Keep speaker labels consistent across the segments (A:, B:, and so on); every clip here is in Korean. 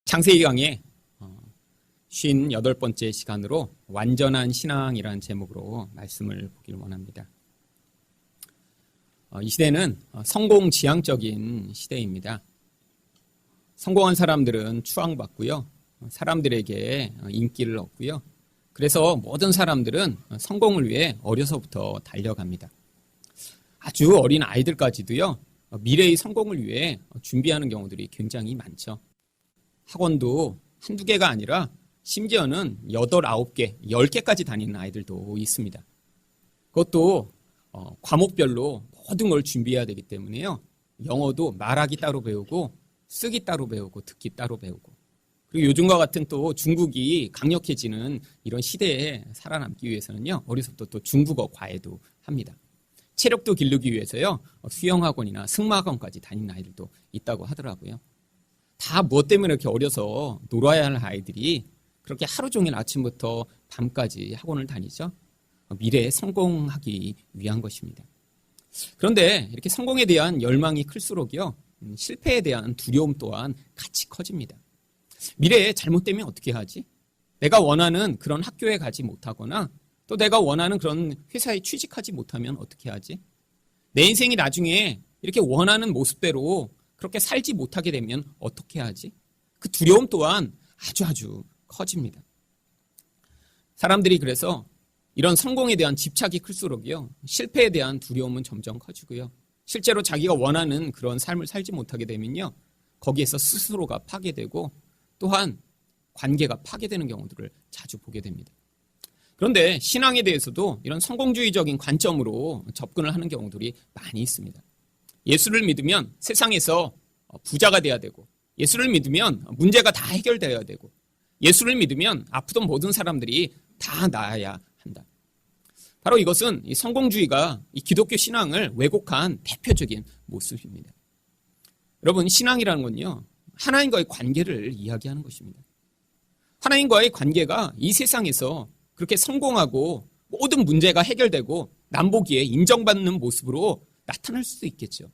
A: 창세기 강의 58번째 시간으로 완전한 신앙이라는 제목으로 말씀을 보기를 원합니다. 이 시대는 성공지향적인 시대입니다. 성공한 사람들은 추앙받고요. 사람들에게 인기를 얻고요. 그래서 모든 사람들은 성공을 위해 어려서부터 달려갑니다. 아주 어린 아이들까지도요. 미래의 성공을 위해 준비하는 경우들이 굉장히 많죠. 학원도 한두 개가 아니라 심지어는 8, 9개, 10개까지 다니는 아이들도 있습니다. 그것도 과목별로 모든 걸 준비해야 되기 때문에요. 영어도 말하기 따로 배우고 쓰기 따로 배우고 듣기 따로 배우고 그리고 요즘과 같은 또 중국이 강력해지는 이런 시대에 살아남기 위해서는요. 어려서부터 또 중국어 과외도 합니다. 체력도 기르기 위해서요. 수영학원이나 승마학원까지 다니는 아이들도 있다고 하더라고요. 다 무엇 때문에 이렇게 어려서 놀아야 할 아이들이 그렇게 하루 종일 아침부터 밤까지 학원을 다니죠? 미래에 성공하기 위한 것입니다. 그런데 이렇게 성공에 대한 열망이 클수록요, 실패에 대한 두려움 또한 같이 커집니다. 미래에 잘못되면 어떻게 하지? 내가 원하는 그런 학교에 가지 못하거나 또 내가 원하는 그런 회사에 취직하지 못하면 어떻게 하지? 내 인생이 나중에 이렇게 원하는 모습대로 그렇게 살지 못하게 되면 어떻게 하지? 그 두려움 또한 아주 커집니다. 사람들이 그래서 이런 성공에 대한 집착이 클수록요, 실패에 대한 두려움은 점점 커지고요. 실제로 자기가 원하는 그런 삶을 살지 못하게 되면요, 거기에서 스스로가 파괴되고 또한 관계가 파괴되는 경우들을 자주 보게 됩니다. 그런데 신앙에 대해서도 이런 성공주의적인 관점으로 접근을 하는 경우들이 많이 있습니다. 예수를 믿으면 세상에서 부자가 돼야 되고, 예수를 믿으면 문제가 다 해결되어야 되고, 예수를 믿으면 아프던 모든 사람들이 다 나아야 한다. 바로 이것은 이 성공주의가 이 기독교 신앙을 왜곡한 대표적인 모습입니다. 여러분, 신앙이라는 건요, 하나님과의 관계를 이야기하는 것입니다. 하나님과의 관계가 이 세상에서 그렇게 성공하고 모든 문제가 해결되고 남보기에 인정받는 모습으로 나타날 수도 있겠죠.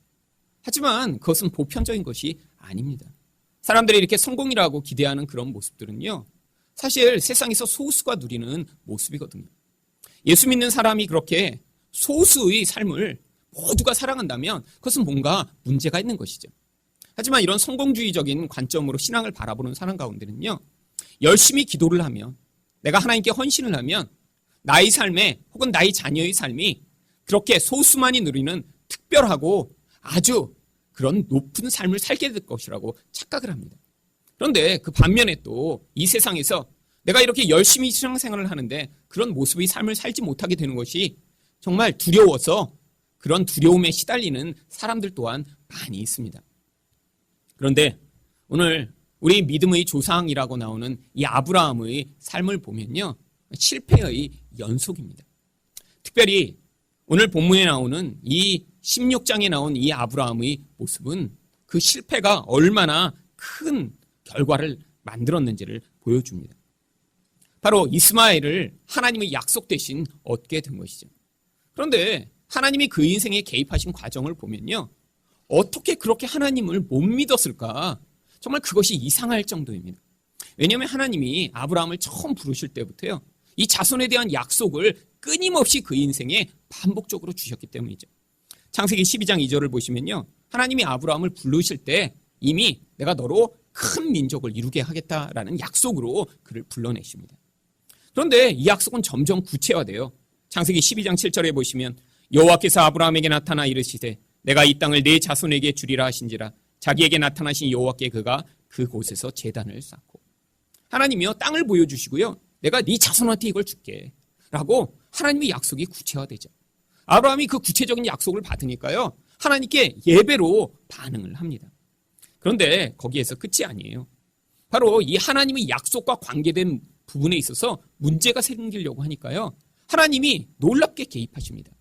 A: 하지만 그것은 보편적인 것이 아닙니다. 사람들이 이렇게 성공이라고 기대하는 그런 모습들은요, 사실 세상에서 소수가 누리는 모습이거든요. 예수 믿는 사람이 그렇게 소수의 삶을 모두가 살아간다면 그것은 뭔가 문제가 있는 것이죠. 하지만 이런 성공주의적인 관점으로 신앙을 바라보는 사람 가운데는요, 열심히 기도를 하면, 내가 하나님께 헌신을 하면 나의 삶에 혹은 나의 자녀의 삶이 그렇게 소수만이 누리는 특별하고 아주 그런 높은 삶을 살게 될 것이라고 착각을 합니다. 그런데 그 반면에 또 이 세상에서 내가 이렇게 열심히 신앙생활을 하는데 그런 모습의 삶을 살지 못하게 되는 것이 정말 두려워서 그런 두려움에 시달리는 사람들 또한 많이 있습니다. 그런데 오늘 우리 믿음의 조상이라고 나오는 이 아브라함의 삶을 보면요, 실패의 연속입니다. 특별히 오늘 본문에 나오는 이 16장에 나온 이 아브라함의 모습은 그 실패가 얼마나 큰 결과를 만들었는지를 보여줍니다. 바로 이스마엘을 하나님의 약속 대신 얻게 된 것이죠. 그런데 하나님이 그 인생에 개입하신 과정을 보면요, 어떻게 그렇게 하나님을 못 믿었을까? 정말 그것이 이상할 정도입니다. 왜냐하면 하나님이 아브라함을 처음 부르실 때부터요, 이 자손에 대한 약속을 끊임없이 그 인생에 반복적으로 주셨기 때문이죠. 창세기 12장 2절을 보시면요, 하나님이 아브라함을 부르실 때 이미 내가 너로 큰 민족을 이루게 하겠다라는 약속으로 그를 불러내십니다. 그런데 이 약속은 점점 구체화돼요. 창세기 12장 7절에 보시면 여호와께서 아브라함에게 나타나 이르시되 내가 이 땅을 네 자손에게 주리라 하신지라 자기에게 나타나신 여호와께 그가 그곳에서 제단을 쌓고, 하나님이요, 땅을 보여주시고요, 내가 네 자손한테 이걸 줄게 라고 하나님의 약속이 구체화되죠. 아브라함이 그 구체적인 약속을 받으니까요, 하나님께 예배로 반응을 합니다. 그런데 거기에서 끝이 아니에요. 바로 이 하나님의 약속과 관계된 부분에 있어서 문제가 생기려고 하니까요, 하나님이 놀랍게 개입하십니다.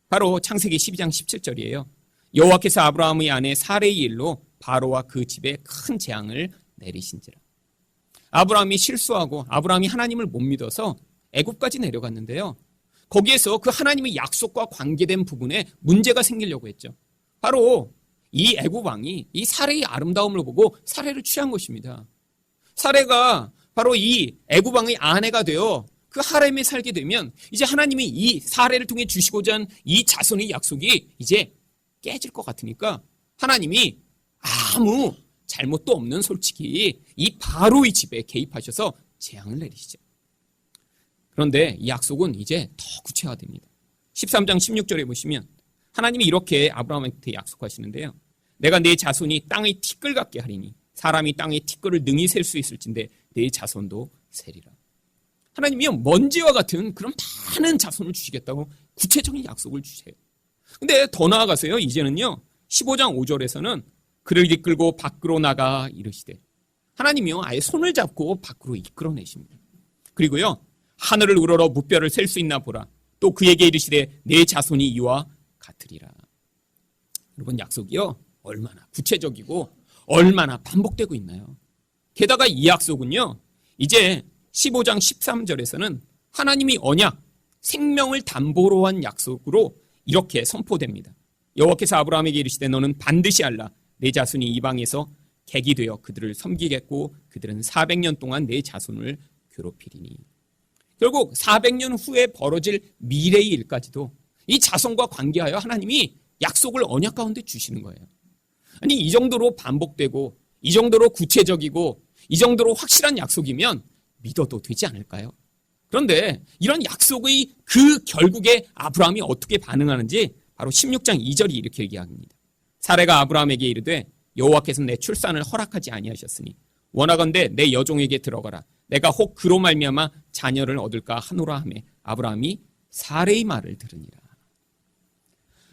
A: 바로 창세기 12장 17절이에요. 여호와께서 아브라함의 아내 사레의 일로 바로와 그 집에 큰 재앙을 내리신지라. 아브라함이 실수하고 아브라함이 하나님을 못 믿어서 애굽까지 내려갔는데요, 거기에서 그 하나님의 약속과 관계된 부분에 문제가 생기려고 했죠. 바로 이 애굽 왕이 이 사레의 아름다움을 보고 사레를 취한 것입니다. 사레가 바로 이 애굽 왕의 아내가 되어 그 하렘에 살게 되면 이제 하나님이 이 사레를 통해 주시고자 한 이 자손의 약속이 이제 깨질 것 같으니까 하나님이 아무 잘못도 없는 솔직히 이 바로의 집에 개입하셔서 재앙을 내리시죠. 그런데 이 약속은 이제 더 구체화됩니다. 13장 16절에 보시면 하나님이 이렇게 아브라함한테 약속하시는데요. 내가 네 자손이 땅의 티끌 같게 하리니 사람이 땅의 티끌을 능히 셀 수 있을진데 네 자손도 세리라. 하나님이요, 먼지와 같은 그런 많은 자손을 주시겠다고 구체적인 약속을 주세요. 근데 더 나아가서요, 이제는요 15장 5절에서는 그를 이끌고 밖으로 나가 이르시되, 하나님이요 아예 손을 잡고 밖으로 이끌어내십니다. 그리고요 하늘을 우러러 무뼈를 셀 수 있나 보라. 또 그에게 이르시되 내 자손이 이와 같으리라. 여러분, 약속이요 얼마나 구체적이고 얼마나 반복되고 있나요? 게다가 이 약속은요 이제 15장 13절에서는 하나님이 언약, 생명을 담보로 한 약속으로 이렇게 선포됩니다. 여호와께서 아브라함에게 이르시되 너는 반드시 알라. 내 자손이 이방에서 객이 되어 그들을 섬기겠고 그들은 400년 동안 내 자손을 괴롭히리니. 결국 400년 후에 벌어질 미래의 일까지도 이 자손과 관계하여 하나님이 약속을 언약 가운데 주시는 거예요. 아니, 이 정도로 반복되고 이 정도로 구체적이고 이 정도로 확실한 약속이면 믿어도 되지 않을까요? 그런데 이런 약속의 그 결국에 아브라함이 어떻게 반응하는지 바로 16장 2절이 이렇게 얘기합니다. 사레가 아브라함에게 이르되 여호와께서 내 출산을 허락하지 아니하셨으니 원하건대 내 여종에게 들어가라. 내가 혹 그로 말미암아 자녀를 얻을까 하노라 하매 아브라함이 사레의 말을 들으니라.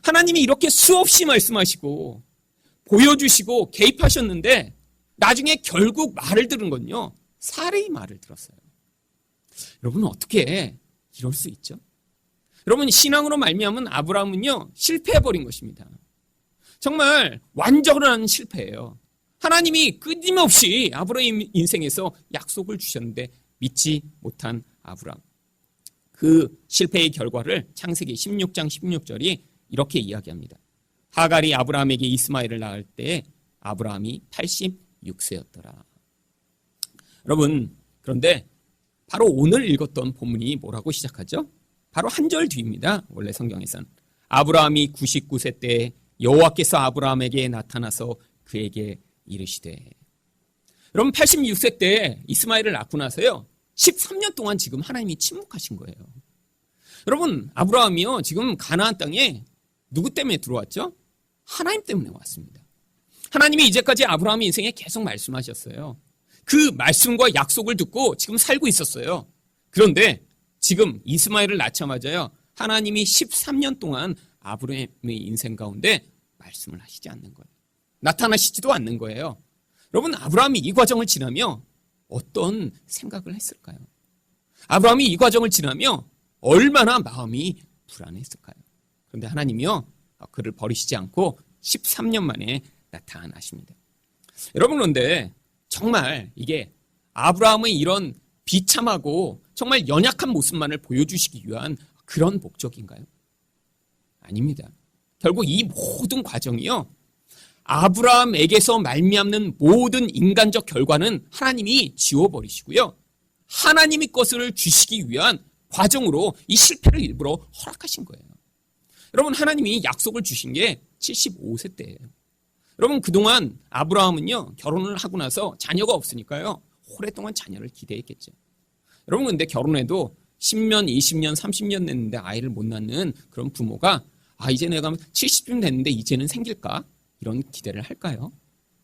A: 하나님이 이렇게 수없이 말씀하시고 보여주시고 개입하셨는데 나중에 결국 말을 들은 건요 사레의 말을 들었어요. 여러분, 어떻게 이럴 수 있죠? 여러분, 신앙으로 말미암은 아브라함은요 실패해버린 것입니다. 정말 완전한 실패예요. 하나님이 끊임없이 아브라함 인생에서 약속을 주셨는데 믿지 못한 아브라함. 그 실패의 결과를 창세기 16장 16절이 이렇게 이야기합니다. 하갈이 아브라함에게 이스마엘을 낳을 때 아브라함이 86세였더라. 여러분, 그런데 바로 오늘 읽었던 본문이 뭐라고 시작하죠? 바로 한 절 뒤입니다. 원래 성경에선 아브라함이 99세 때 여호와께서 아브라함에게 나타나서 그에게 이르시되. 여러분, 86세 때 이스마엘을 낳고 나서요 13년 동안 지금 하나님이 침묵하신 거예요. 여러분, 아브라함이요 지금 가나안 땅에 누구 때문에 들어왔죠? 하나님 때문에 왔습니다. 하나님이 이제까지 아브라함의 인생에 계속 말씀하셨어요. 그 말씀과 약속을 듣고 지금 살고 있었어요. 그런데 지금 이스마엘을 낳자마자요 하나님이 13년 동안 아브라함의 인생 가운데 말씀을 하시지 않는 거예요. 나타나시지도 않는 거예요. 여러분, 아브라함이 이 과정을 지나며 어떤 생각을 했을까요? 아브라함이 이 과정을 지나며 얼마나 마음이 불안했을까요? 그런데 하나님이요 그를 버리시지 않고 13년 만에 나타나십니다. 여러분, 그런데 정말 이게 아브라함의 이런 비참하고 정말 연약한 모습만을 보여주시기 위한 그런 목적인가요? 아닙니다. 결국 이 모든 과정이요 아브라함에게서 말미암는 모든 인간적 결과는 하나님이 지워버리시고요 하나님의 것을 주시기 위한 과정으로 이 실패를 일부러 허락하신 거예요. 여러분, 하나님이 약속을 주신 게 75세 때예요. 여러분, 그동안 아브라함은요 결혼을 하고 나서 자녀가 없으니까요 오랫동안 자녀를 기대했겠죠. 여러분, 근데 결혼해도 10년, 20년, 30년 됐는데 아이를 못 낳는 그런 부모가 이제 내가 70쯤 됐는데 이제는 생길까? 이런 기대를 할까요?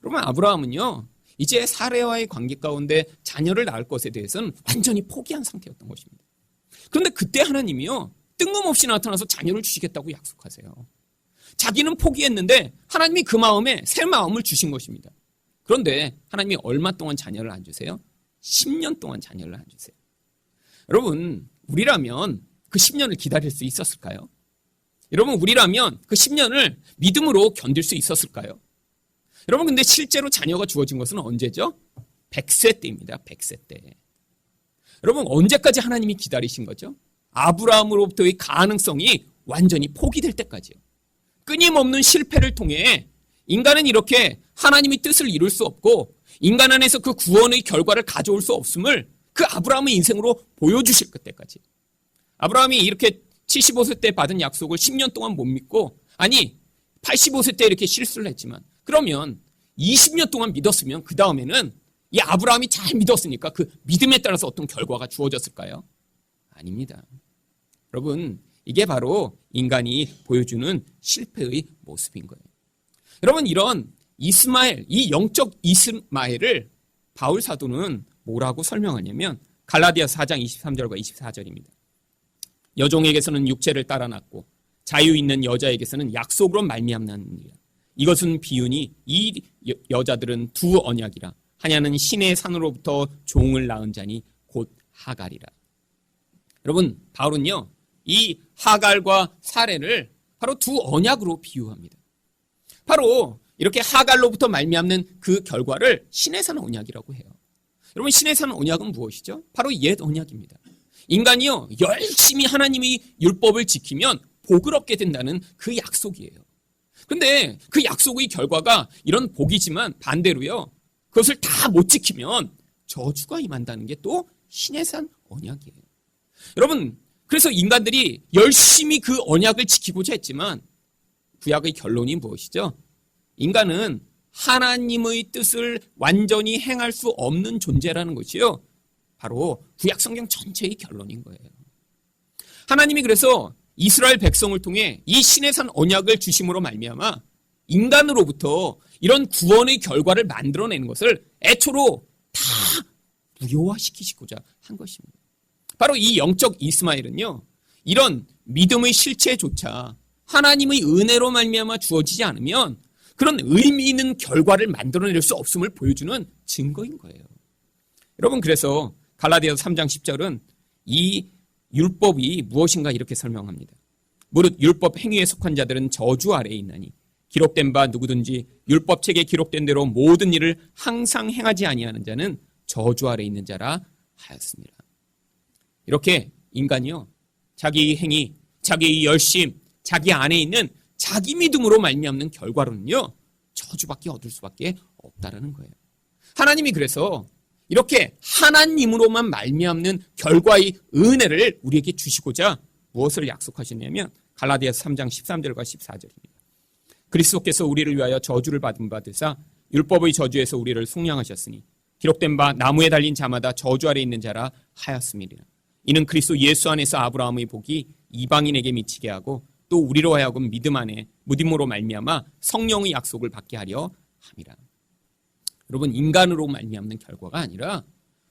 A: 여러분, 아브라함은요 이제 사레와의 관계 가운데 자녀를 낳을 것에 대해서는 완전히 포기한 상태였던 것입니다. 그런데 그때 하나님이요 뜬금없이 나타나서 자녀를 주시겠다고 약속하세요. 자기는 포기했는데 하나님이 그 마음에 새 마음을 주신 것입니다. 그런데 하나님이 얼마 동안 자녀를 안 주세요? 10년 동안 자녀를 안 주세요. 여러분, 우리라면 그 10년을 기다릴 수 있었을까요? 여러분, 우리라면 그 10년을 믿음으로 견딜 수 있었을까요? 여러분, 근데 실제로 자녀가 주어진 것은 언제죠? 100세 때입니다. 100세 때. 여러분, 언제까지 하나님이 기다리신 거죠? 아브라함으로부터의 가능성이 완전히 포기될 때까지요. 끊임없는 실패를 통해 인간은 이렇게 하나님의 뜻을 이룰 수 없고 인간 안에서 그 구원의 결과를 가져올 수 없음을 그 아브라함의 인생으로 보여주실 그때까지. 아브라함이 이렇게 75세 때 받은 약속을 10년 동안 못 믿고, 아니 85세 때 이렇게 실수를 했지만, 그러면 20년 동안 믿었으면 그 다음에는 이 아브라함이 잘 믿었으니까 그 믿음에 따라서 어떤 결과가 주어졌을까요? 아닙니다. 여러분, 이게 바로 인간이 보여주는 실패의 모습인 거예요. 여러분, 이런 이스마엘, 이 영적 이스마엘을 바울 사도는 뭐라고 설명하냐면 갈라디아서 4장 23절과 24절입니다. 여종에게서는 육체를 따라 낳고 자유 있는 여자에게서는 약속으로 말미암나니라. 이것은 비유니 이 여자들은 두 언약이라. 하나는 신의 산으로부터 종을 낳은 자니 곧 하갈이라. 여러분, 바울은요, 이 하갈과 사레를 바로 두 언약으로 비유합니다. 바로 이렇게 하갈로부터 말미암는 그 결과를 신의 산 언약이라고 해요. 여러분, 신의 산 언약은 무엇이죠? 바로 옛 언약입니다. 인간이요, 열심히 하나님의 율법을 지키면 복을 얻게 된다는 그 약속이에요. 근데 그 약속의 결과가 이런 복이지만 반대로요, 그것을 다 못 지키면 저주가 임한다는 게 또 신의 산 언약이에요. 여러분, 그래서 인간들이 열심히 그 언약을 지키고자 했지만 구약의 결론이 무엇이죠? 인간은 하나님의 뜻을 완전히 행할 수 없는 존재라는 것이요, 바로 구약 성경 전체의 결론인 거예요. 하나님이 그래서 이스라엘 백성을 통해 이 신의 산 언약을 주심으로 말미암아 인간으로부터 이런 구원의 결과를 만들어내는 것을 애초로 다 무효화시키시고자 한 것입니다. 바로 이 영적 이스마엘은요, 이런 믿음의 실체조차 하나님의 은혜로 말미암아 주어지지 않으면 그런 의미 있는 결과를 만들어낼 수 없음을 보여주는 증거인 거예요. 여러분, 그래서 갈라디아서 3장 10절은 이 율법이 무엇인가 이렇게 설명합니다. 무릇 율법 행위에 속한 자들은 저주 아래에 있나니 기록된 바 누구든지 율법책에 기록된 대로 모든 일을 항상 행하지 아니하는 자는 저주 아래에 있는 자라 하였습니다. 이렇게 인간이요, 자기 행위, 자기 열심, 자기 안에 있는 자기 믿음으로 말미암는 결과로는요, 저주밖에 얻을 수밖에 없다라는 거예요. 하나님이 그래서 이렇게 하나님으로만 말미암는 결과의 은혜를 우리에게 주시고자 무엇을 약속하셨냐면 갈라디아서 3장 13절과 14절입니다. 그리스도께서 우리를 위하여 저주를 받은 바 되사 율법의 저주에서 우리를 속량하셨으니 기록된 바 나무에 달린 자마다 저주 아래 있는 자라 하였음이니라. 이는 그리스도 예수 안에서 아브라함의 복이 이방인에게 미치게 하고 또 우리로 하여금 믿음 안에 무딤으로 말미암아 성령의 약속을 받게 하려 함이라. 여러분, 인간으로 말미암는 결과가 아니라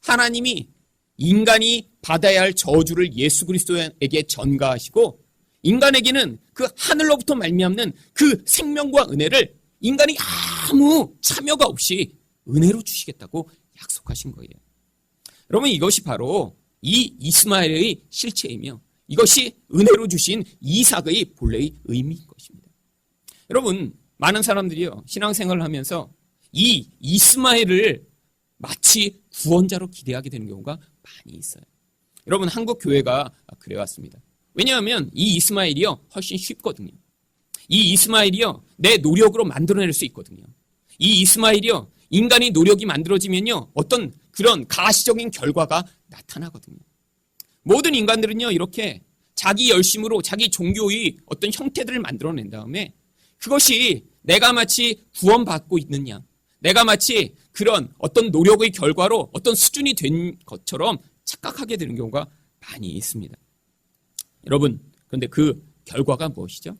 A: 하나님이 인간이 받아야 할 저주를 예수 그리스도에게 전가하시고 인간에게는 그 하늘로부터 말미암는 그 생명과 은혜를 인간이 아무 참여가 없이 은혜로 주시겠다고 약속하신 거예요. 여러분, 이것이 바로 이 이스마엘의 실체이며 이것이 은혜로 주신 이삭의 본래의 의미인 것입니다. 여러분, 많은 사람들이요, 신앙생활을 하면서 이 이스마엘을 마치 구원자로 기대하게 되는 경우가 많이 있어요. 여러분, 한국 교회가 그래왔습니다. 왜냐하면 이 이스마엘이요, 훨씬 쉽거든요. 이 이스마엘이요, 내 노력으로 만들어낼 수 있거든요. 이 이스마엘이요, 인간의 노력이 만들어지면요, 어떤 그런 가시적인 결과가 나타나거든요. 모든 인간들은요, 이렇게 자기 열심으로 자기 종교의 어떤 형태들을 만들어낸 다음에 그것이 내가 마치 구원받고 있느냐, 내가 마치 그런 어떤 노력의 결과로 어떤 수준이 된 것처럼 착각하게 되는 경우가 많이 있습니다. 여러분, 그런데 그 결과가 무엇이죠?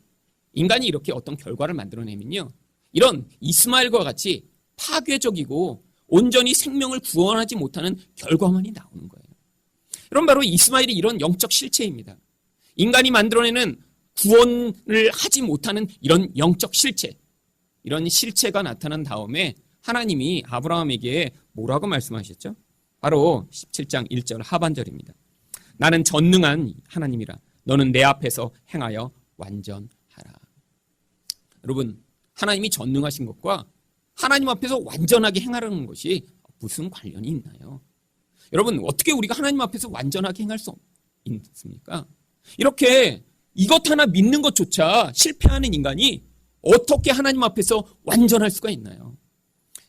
A: 인간이 이렇게 어떤 결과를 만들어내면요, 이런 이스마엘과 같이 파괴적이고 온전히 생명을 구원하지 못하는 결과만이 나오는 거예요. 여러분, 바로 이스마엘이 이런 영적 실체입니다. 인간이 만들어내는 구원을 하지 못하는 이런 영적 실체, 이런 실체가 나타난 다음에 하나님이 아브라함에게 뭐라고 말씀하셨죠? 바로 17장 1절 하반절입니다. 나는 전능한 하나님이라 너는 내 앞에서 행하여 완전하라. 여러분, 하나님이 전능하신 것과 하나님 앞에서 완전하게 행하라는 것이 무슨 관련이 있나요? 여러분, 어떻게 우리가 하나님 앞에서 완전하게 행할 수 있습니까? 이렇게 이것 하나 믿는 것조차 실패하는 인간이 어떻게 하나님 앞에서 완전할 수가 있나요?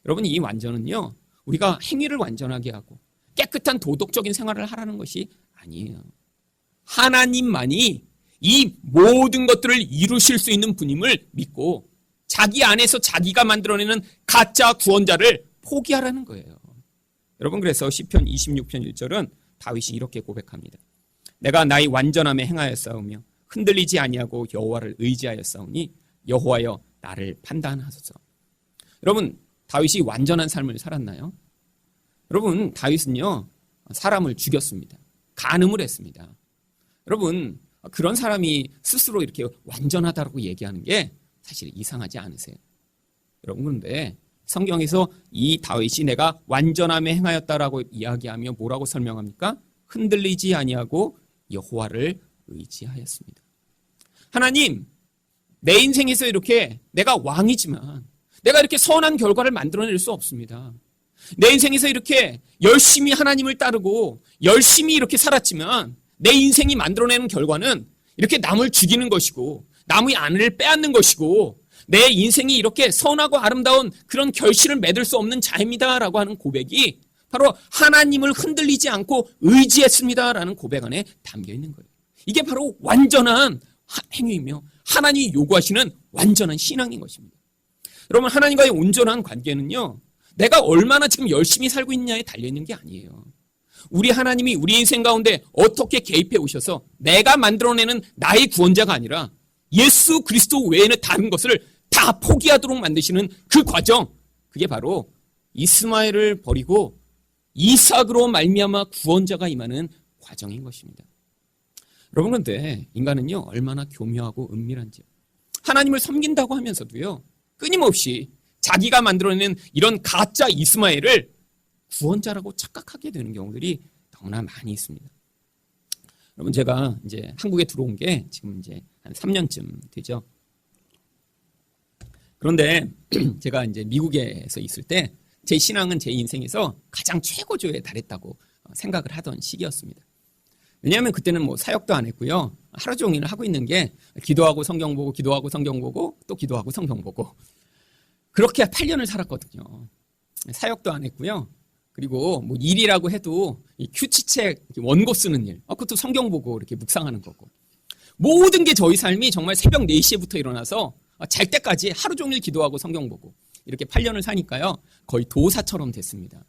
A: 여러분, 이 완전은요, 우리가 행위를 완전하게 하고 깨끗한 도덕적인 생활을 하라는 것이 아니에요. 하나님만이 이 모든 것들을 이루실 수 있는 분임을 믿고 자기 안에서 자기가 만들어내는 가짜 구원자를 포기하라는 거예요. 여러분, 그래서 시편 26편 1절은 다윗이 이렇게 고백합니다. 내가 나의 완전함에 행하였사오며 흔들리지 아니하고 여호와를 의지하였사오니 여호와여 나를 판단하소서. 여러분, 다윗이 완전한 삶을 살았나요? 여러분, 다윗은요, 사람을 죽였습니다. 간음을 했습니다. 여러분, 그런 사람이 스스로 이렇게 완전하다고 얘기하는 게 사실 이상하지 않으세요? 여러분, 그런데 성경에서 이 다윗이 내가 완전함에 행하였다라고 이야기하며 뭐라고 설명합니까? 흔들리지 아니하고 여호와를 의지하였습니다. 하나님, 내 인생에서 이렇게 내가 왕이지만 내가 이렇게 선한 결과를 만들어낼 수 없습니다. 내 인생에서 이렇게 열심히 하나님을 따르고 열심히 이렇게 살았지만 내 인생이 만들어내는 결과는 이렇게 남을 죽이는 것이고 남의 아내를 빼앗는 것이고 내 인생이 이렇게 선하고 아름다운 그런 결실을 맺을 수 없는 자입니다라고 하는 고백이 바로 하나님을 흔들리지 않고 의지했습니다라는 고백 안에 담겨 있는 거예요. 이게 바로 완전한 행위이며 하나님이 요구하시는 완전한 신앙인 것입니다. 여러분, 하나님과의 온전한 관계는요, 내가 얼마나 지금 열심히 살고 있냐에 달려있는 게 아니에요. 우리 하나님이 우리 인생 가운데 어떻게 개입해 오셔서 내가 만들어내는 나의 구원자가 아니라 예수 그리스도 외에는 다른 것을 다 포기하도록 만드시는 그 과정, 그게 바로 이스마엘을 버리고 이삭으로 말미암아 구원자가 임하는 과정인 것입니다. 여러분, 그런데 인간은요, 얼마나 교묘하고 은밀한지요. 하나님을 섬긴다고 하면서도요, 끊임없이 자기가 만들어내는 이런 가짜 이스마엘을 구원자라고 착각하게 되는 경우들이 너무나 많이 있습니다. 여러분, 제가 이제 한국에 들어온 게 지금 이제 한 3년쯤 되죠. 그런데 제가 이제 미국에서 있을 때 제 신앙은 제 인생에서 가장 최고조에 달했다고 생각을 하던 시기였습니다. 왜냐하면 그때는 뭐 사역도 안 했고요. 하루 종일 하고 있는 게 기도하고 성경 보고 기도하고 성경 보고 또 기도하고 성경 보고 그렇게 8년을 살았거든요. 사역도 안 했고요. 그리고 뭐 일이라고 해도 이 큐티책 원고 쓰는 일, 그것도 성경 보고 이렇게 묵상하는 거고. 모든 게 저희 삶이 정말 새벽 4시부터 일어나서 잘 때까지 하루 종일 기도하고 성경 보고 이렇게 8년을 사니까요. 거의 도사처럼 됐습니다.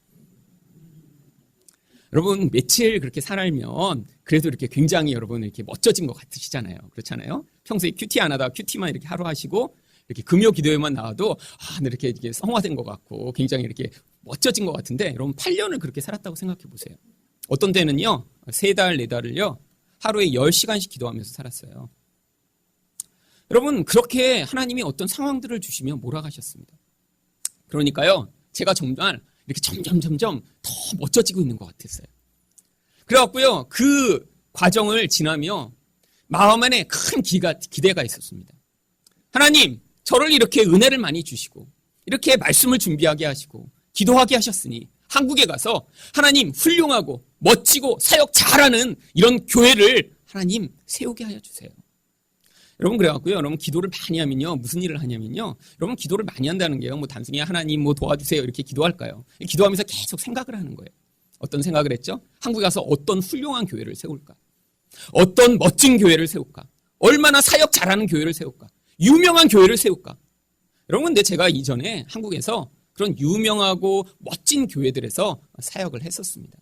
A: 여러분, 며칠 그렇게 살면 그래도 이렇게 굉장히 여러분 이렇게 멋져진 것 같으시잖아요. 그렇잖아요. 평소에 큐티 안 하다가 큐티만 이렇게 하루 하시고 이렇게 금요 기도회만 나와도 이렇게 성화된 것 같고 굉장히 이렇게 멋져진 것 같은데, 여러분 8년을 그렇게 살았다고 생각해 보세요. 어떤 때는요, 3달, 4달을요, 하루에 10시간씩 기도하면서 살았어요. 여러분, 그렇게 하나님이 어떤 상황들을 주시며 몰아가셨습니다. 그러니까요, 제가 정말 이렇게 점점 더 멋져지고 있는 것 같았어요. 그래갖고요, 그 과정을 지나며 마음 안에 큰 기대가 있었습니다. 하나님, 저를 이렇게 은혜를 많이 주시고 이렇게 말씀을 준비하게 하시고 기도하게 하셨으니 한국에 가서 하나님 훌륭하고 멋지고 사역 잘하는 이런 교회를 하나님 세우게 하여 주세요. 여러분, 그래갖고요, 여러분 기도를 많이 하면요, 무슨 일을 하냐면요, 여러분 기도를 많이 한다는 게요, 뭐 단순히 하나님 뭐 도와주세요 이렇게 기도할까요? 기도하면서 계속 생각을 하는 거예요. 어떤 생각을 했죠? 한국에 가서 어떤 훌륭한 교회를 세울까? 어떤 멋진 교회를 세울까? 얼마나 사역 잘하는 교회를 세울까? 유명한 교회를 세울까? 여러분, 근데 제가 이전에 한국에서 그런 유명하고 멋진 교회들에서 사역을 했었습니다.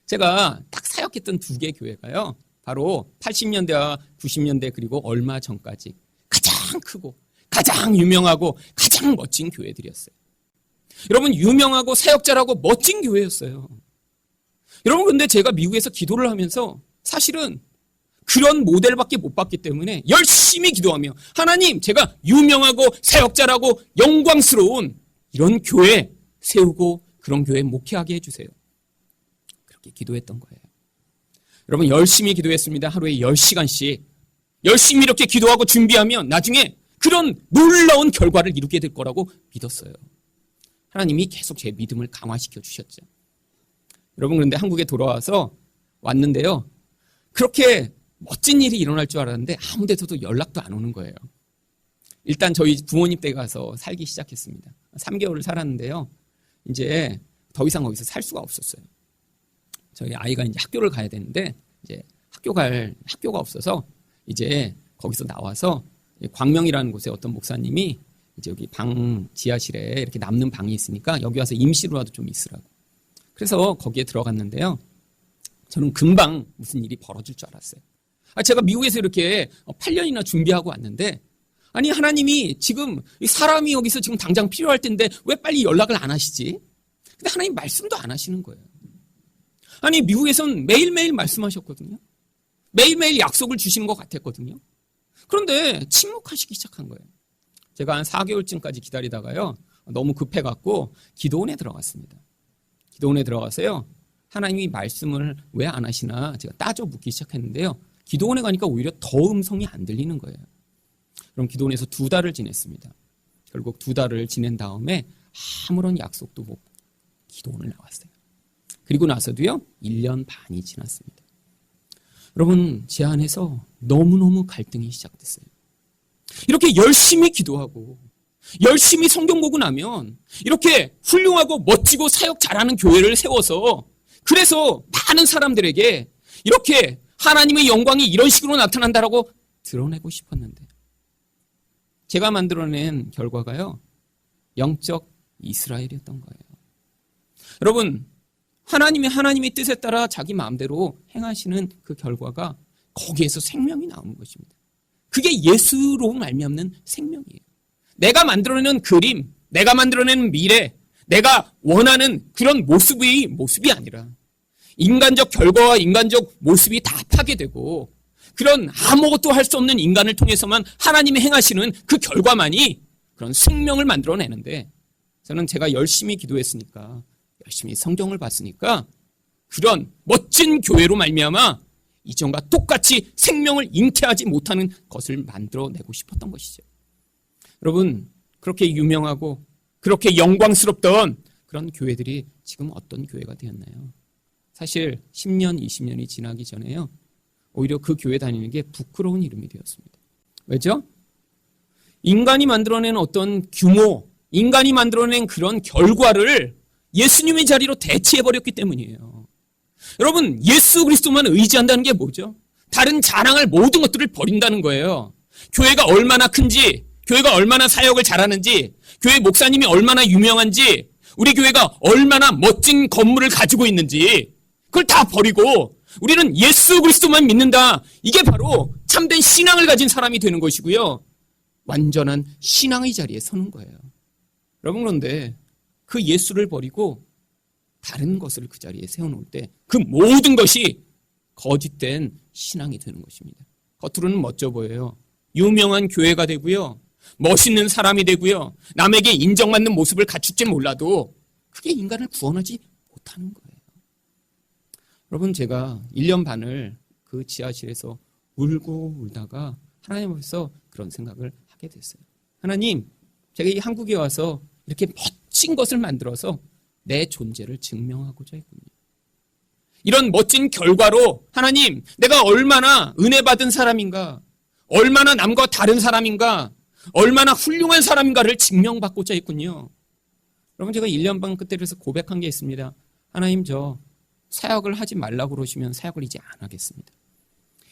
A: 제가 딱 사역했던 2개 교회가요, 바로 80년대와 90년대 그리고 얼마 전까지 가장 크고 가장 유명하고 가장 멋진 교회들이었어요. 여러분, 유명하고 사역자라고 멋진 교회였어요. 여러분, 근데 제가 미국에서 기도를 하면서 사실은 그런 모델밖에 못 봤기 때문에 열심히 기도하며 하나님, 제가 유명하고 사역자라고 영광스러운 이런 교회 세우고 그런 교회 목회하게 해주세요. 그렇게 기도했던 거예요. 여러분, 열심히 기도했습니다. 하루에 10시간씩 열심히 이렇게 기도하고 준비하면 나중에 그런 놀라운 결과를 이루게 될 거라고 믿었어요. 하나님이 계속 제 믿음을 강화시켜 주셨죠. 여러분, 그런데 한국에 돌아와서 왔는데요, 그렇게 멋진 일이 일어날 줄 알았는데 아무 데서도 연락도 안 오는 거예요. 일단 저희 부모님 댁에 가서 살기 시작했습니다. 3개월을 살았는데요. 이제 더 이상 거기서 살 수가 없었어요. 저희 아이가 이제 학교를 가야 되는데 이제 학교가 없어서 이제 거기서 나와서 광명이라는 곳에 어떤 목사님이 이제 여기 지하실에 이렇게 남는 방이 있으니까 여기 와서 임시로라도 좀 있으라고. 그래서 거기에 들어갔는데요. 저는 금방 무슨 일이 벌어질 줄 알았어요. 제가 미국에서 이렇게 8년이나 준비하고 왔는데, 아니 하나님이 지금 사람이 여기서 지금 당장 필요할 텐데 왜 빨리 연락을 안 하시지? 근데 하나님 말씀도 안 하시는 거예요. 아니 미국에선 매일매일 말씀하셨거든요. 매일매일 약속을 주시는 것 같았거든요. 그런데 침묵하시기 시작한 거예요. 제가 한 4개월쯤까지 기다리다가요. 너무 급해갖고 기도원에 들어갔습니다. 기도원에 들어가서요. 하나님이 말씀을 왜 안 하시나 제가 따져 묻기 시작했는데요. 기도원에 가니까 오히려 더 음성이 안 들리는 거예요. 그럼 기도원에서 2달을 지냈습니다. 결국 2달을 지낸 다음에 아무런 약속도 못 기도원을 나왔어요. 그리고 나서도요. 1년 반이 지났습니다. 여러분 제 안에서 너무너무 갈등이 시작됐어요. 이렇게 열심히 기도하고 열심히 성경 보고 나면 이렇게 훌륭하고 멋지고 사역 잘하는 교회를 세워서 그래서 많은 사람들에게 이렇게 하나님의 영광이 이런 식으로 나타난다라고 드러내고 싶었는데 제가 만들어낸 결과가요. 영적 이스라엘이었던 거예요. 여러분 하나님의 뜻에 따라 자기 마음대로 행하시는 그 결과가 거기에서 생명이 나오는 것입니다. 그게 예수로 말미암는 생명이에요. 내가 만들어내는 그림, 내가 만들어내는 미래, 내가 원하는 그런 모습이 아니라 인간적 결과와 인간적 모습이 다 파괴되고 그런 아무것도 할 수 없는 인간을 통해서만 하나님이 행하시는 그 결과만이 그런 생명을 만들어내는데 저는 제가 열심히 기도했으니까 열심히 성경을 봤으니까 그런 멋진 교회로 말미암아 이전과 똑같이 생명을 잉태하지 못하는 것을 만들어내고 싶었던 것이죠. 여러분 그렇게 유명하고 그렇게 영광스럽던 그런 교회들이 지금 어떤 교회가 되었나요? 사실 10년, 20년이 지나기 전에요. 오히려 그 교회 다니는 게 부끄러운 이름이 되었습니다. 왜죠? 인간이 만들어낸 어떤 규모, 인간이 만들어낸 그런 결과를 예수님의 자리로 대체해버렸기 때문이에요. 여러분 예수 그리스도만 의지한다는 게 뭐죠? 다른 자랑할 모든 것들을 버린다는 거예요. 교회가 얼마나 큰지, 교회가 얼마나 사역을 잘하는지, 교회 목사님이 얼마나 유명한지, 우리 교회가 얼마나 멋진 건물을 가지고 있는지 그걸 다 버리고 우리는 예수 그리스도만 믿는다. 이게 바로 참된 신앙을 가진 사람이 되는 것이고요. 완전한 신앙의 자리에 서는 거예요. 여러분 그런데 그 예수를 버리고 다른 것을 그 자리에 세워놓을 때 그 모든 것이 거짓된 신앙이 되는 것입니다. 겉으로는 멋져 보여요. 유명한 교회가 되고요. 멋있는 사람이 되고요. 남에게 인정받는 모습을 갖출지 몰라도 그게 인간을 구원하지 못하는 거예요. 여러분 제가 1년 반을 그 지하실에서 울다가 하나님 앞에서 그런 생각을 하게 됐어요. 하나님, 제가 이 한국에 와서 이렇게 멋진 것을 만들어서 내 존재를 증명하고자 했군요. 이런 멋진 결과로 하나님, 내가 얼마나 은혜 받은 사람인가, 얼마나 남과 다른 사람인가, 얼마나 훌륭한 사람인가를 증명받고자 했군요. 여러분 제가 1년 반 끝에서 고백한 게 있습니다. 하나님 저 사역을 하지 말라고 그러시면 사역을 이제 안 하겠습니다.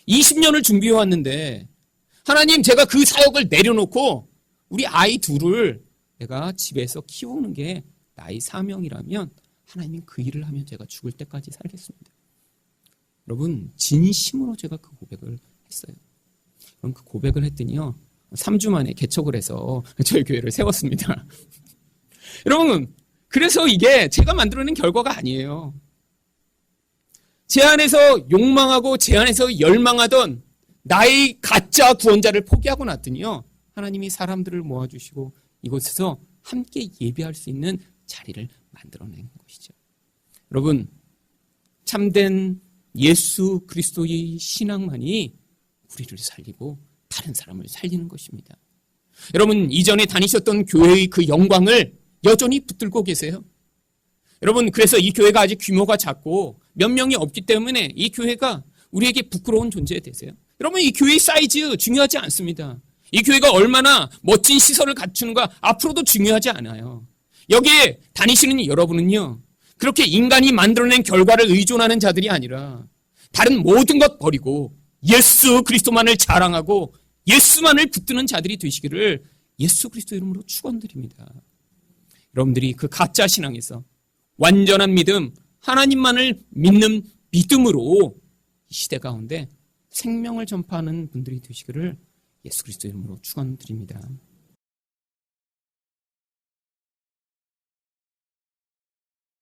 A: 20년을 준비해 왔는데 하나님 제가 그 사역을 내려놓고 우리 아이 둘을 내가 집에서 키우는 게 나의 사명이라면 하나님이 그 일을 하면 제가 죽을 때까지 살겠습니다. 여러분 진심으로 제가 그 고백을 했어요. 그럼 그 고백을 했더니요 3주 만에 개척을 해서 저희 교회를 세웠습니다. 여러분 그래서 이게 제가 만들어낸 결과가 아니에요. 제 안에서 욕망하고 제 안에서 열망하던 나의 가짜 구원자를 포기하고 났더니요 하나님이 사람들을 모아주시고 이곳에서 함께 예배할 수 있는 자리를 만들어낸 것이죠. 여러분 참된 예수 그리스도의 신앙만이 우리를 살리고 다른 사람을 살리는 것입니다. 여러분 이전에 다니셨던 교회의 그 영광을 여전히 붙들고 계세요. 여러분 그래서 이 교회가 아직 규모가 작고 몇 명이 없기 때문에 이 교회가 우리에게 부끄러운 존재 되세요. 여러분 이 교회의 사이즈 중요하지 않습니다. 이 교회가 얼마나 멋진 시설을 갖추는가 앞으로도 중요하지 않아요. 여기에 다니시는 여러분은요, 그렇게 인간이 만들어낸 결과를 의존하는 자들이 아니라 다른 모든 것 버리고 예수 그리스도만을 자랑하고 예수만을 붙드는 자들이 되시기를 예수 그리스도 이름으로 축원드립니다. 여러분들이 그 가짜 신앙에서 완전한 믿음, 하나님만을 믿는 믿음으로 이 시대 가운데 생명을 전파하는 분들이 되시기를 예수 그리스도 이름으로 축원드립니다.